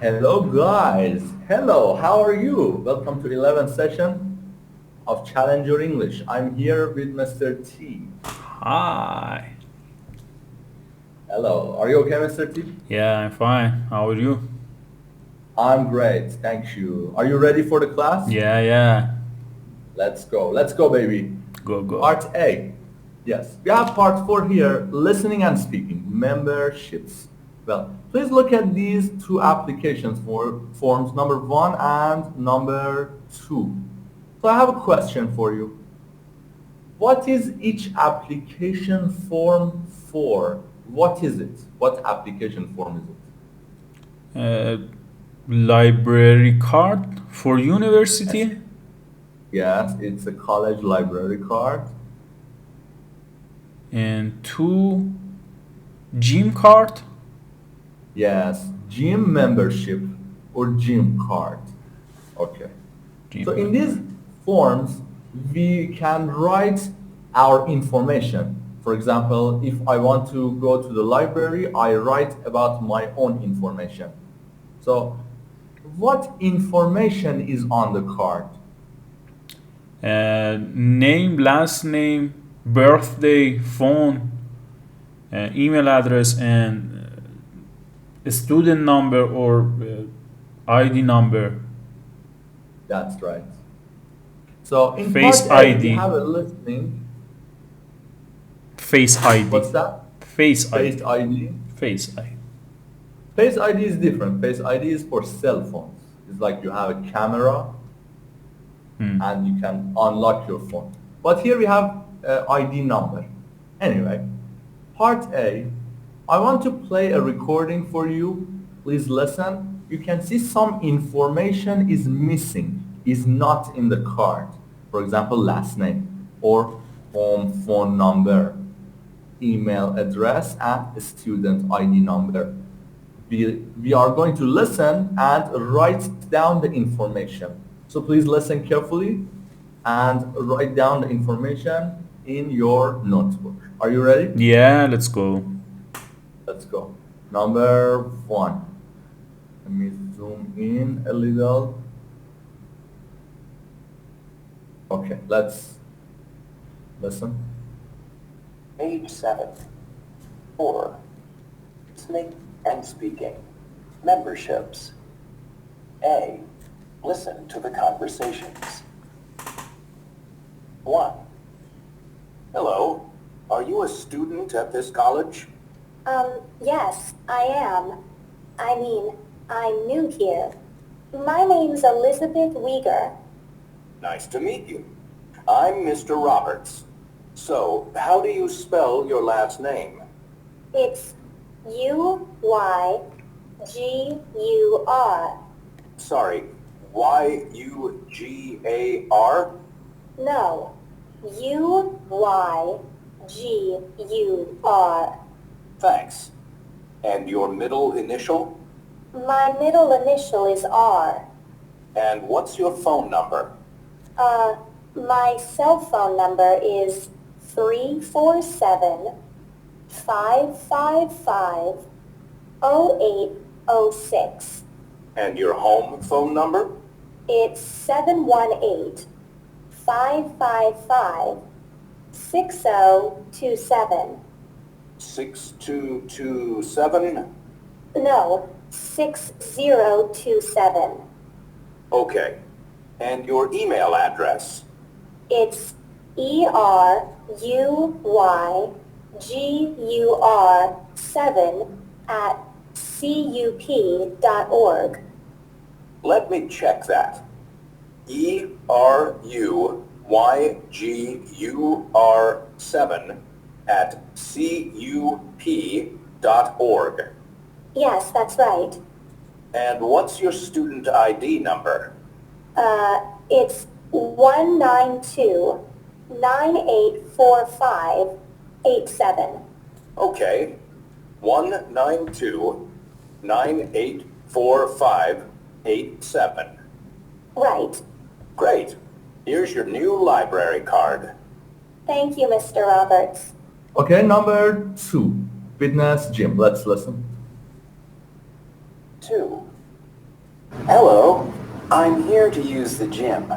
Hello guys. Hello, how are you? Welcome to 11th session of Challenge Your English. I'm here with Mr. T. Hi. Hello. Are you okay, Mr. T? Yeah, I'm fine. How are you? I'm great. Thank you. Are you ready for the class? Yeah. Let's go. Let's go, baby. Go. Part A. Yes. We have part 4 here, listening and speaking, memberships. Well, please look at these two applications for forms number 1 and number 2. So I have a question for you. What is each application form for? What is it? What application form is it? Uh, Library card for Yes. university Yes, it's a college library card. and two gym card. Yes, gym membership or gym card. Okay. So Gym in member. these forms, we can write our information. For example, if I want to go to the library, I write about my own information. So what information is on the card? Name, last name, birthday, phone, email address, and student number or ID number. That's right. So in Face part A, we ID. have a listening. Face ID. What's that? Face Face ID. ID. Face ID. Face ID is different. Face ID is for cell phones. It's like you have a camera Hmm. and you can unlock your phone. But here we have ID number. Anyway, part A, I want to play a recording for you. Please listen. You can see some information is missing, is not in the card. For example, last name or home phone number, email address, and student ID number. We are going to listen and write down the information. So please listen carefully and write down the information in your notebook. Are you ready? Yeah, let's go. Let's go. Number 1. Let me zoom in a little. Okay, let's listen. Page 7. 4. Listening and speaking. Memberships. A. Listen to the conversations. 1. Hello. Are you a student at this college? Yes, I am. I mean, I'm new here. My name's Elizabeth Uyghur. Nice to meet you. I'm Mr. Roberts. So, how do you spell your last name? It's Uygur. Sorry, Yugar? No, Uygur. Thanks. And your middle initial? My middle initial is R. And what's your phone number? My cell phone number is 347-555-0806. And your home phone number? It's 718-555-6027. 6227? No, 6027. Okay. And your email address? It's ERUYGUR7@CUP.org. Let me check that. ERUYGUR7 at CUP.org. Yes, that's right. And what's your student ID number? It's 192-9845-87. Okay. 192-9845-87. Right. Great. Here's your new library card. Thank you, Mr. Roberts. Okay, number 2. Fitness gym. Let's listen. 2. Hello. I'm here to use the gym.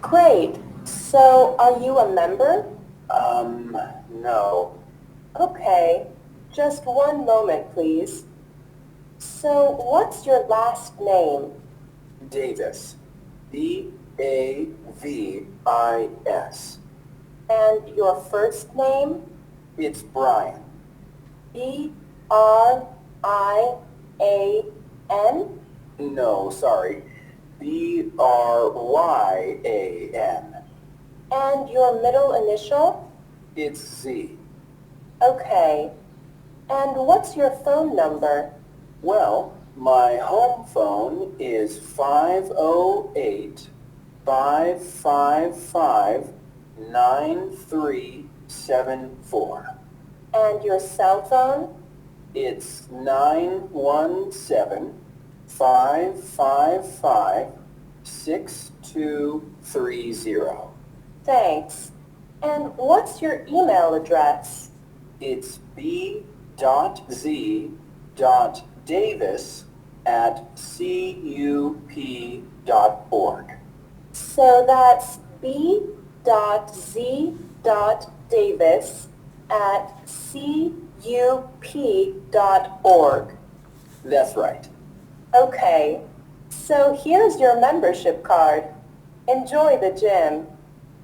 Great. So, are you a member? No. Okay. Just one moment, please. So, what's your last name? Davis. Davis. And your first name? It's Brian. B-R-I-A-N? No, sorry. Bryan. And your middle initial? It's Z. Okay. And what's your phone number? Well, my home phone is 508-555-9374. And your cell phone? It's 917-555-6230. Thanks. And what's your email address? It's b.z.davis@cup.org. So that's b.z.davis@cup.org. That's right. Okay. So here's your membership card. Enjoy the gym.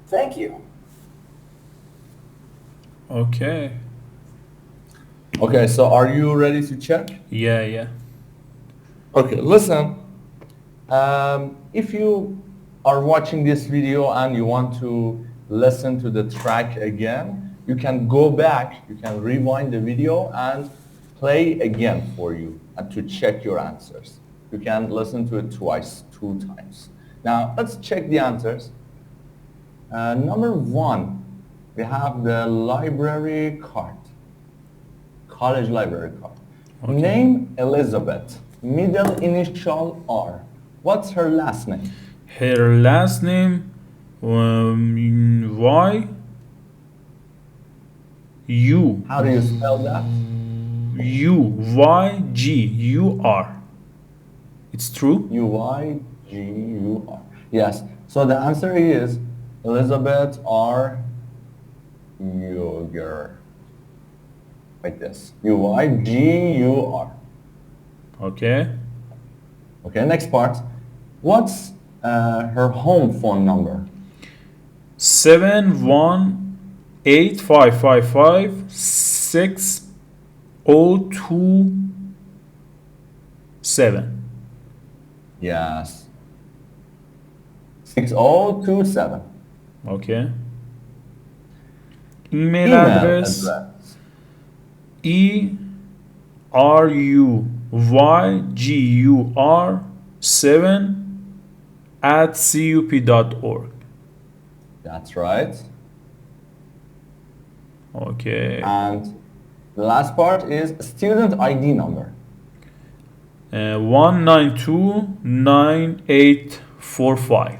Thank you. Okay. Okay, so are you ready to check? Yeah. Okay, listen. If you are watching this video and you want to listen to the track again, you can go back, you can rewind the video and play again for you and to check your answers. You can listen to it twice, 2 times. Now, let's check the answers. Number 1, we have the library card, college library card. Okay. Name Elizabeth, middle initial R. What's her last name? Her last name Y U How do you spell that? UYGUR. It's true? Uygur. Yes. So the answer is Elizabeth R. Uygur. Like this. Uygur. Okay. Okay, next part. What's her home phone number? 718-555-6027. Yes. 6027. Okay. Email address ERUYGUR7@cup.org. That's right. Okay. And the last part is student ID number. 1929845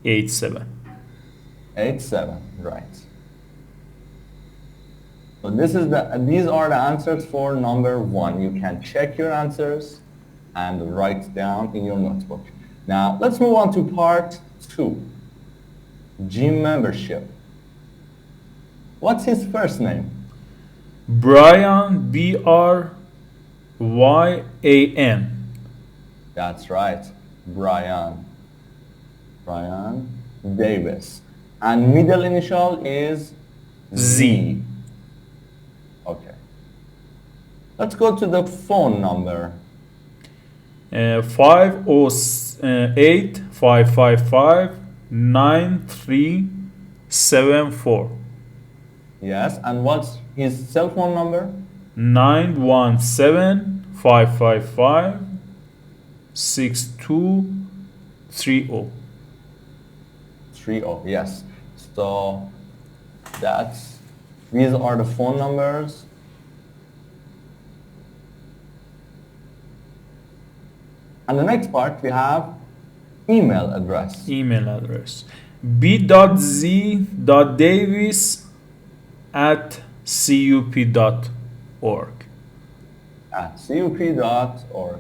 87. 87, right. So these are the answers for number 1. You can check your answers and write down in your notebook. Now let's move on to part 2. Gym membership. What's his first name? Brian, BRYAN. That's right, Brian Davis. And middle initial is Z. Okay. Let's go to the phone number. 508-555-9374. Yes, and what's his cell phone number? 917-555-6230. 30, yes. So these are the phone numbers. And the next part we have email address. Email address b.z.davis@cup.org. At cup.org.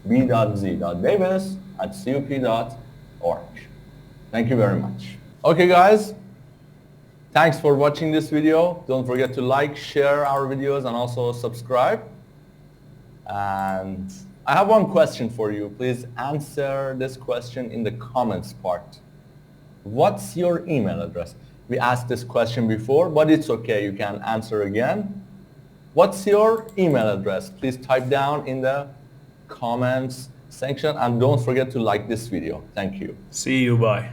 b.z.davis@cup.org. Thank you very much. Okay, guys. Thanks for watching this video. Don't forget to like, share our videos, and also subscribe. And I have one question for you. Please answer this question in the comments part. What's your email address? We asked this question before, but it's okay. You can answer again. What's your email address? Please type down in the comments section, and don't forget to like this video. Thank you. See you. Bye.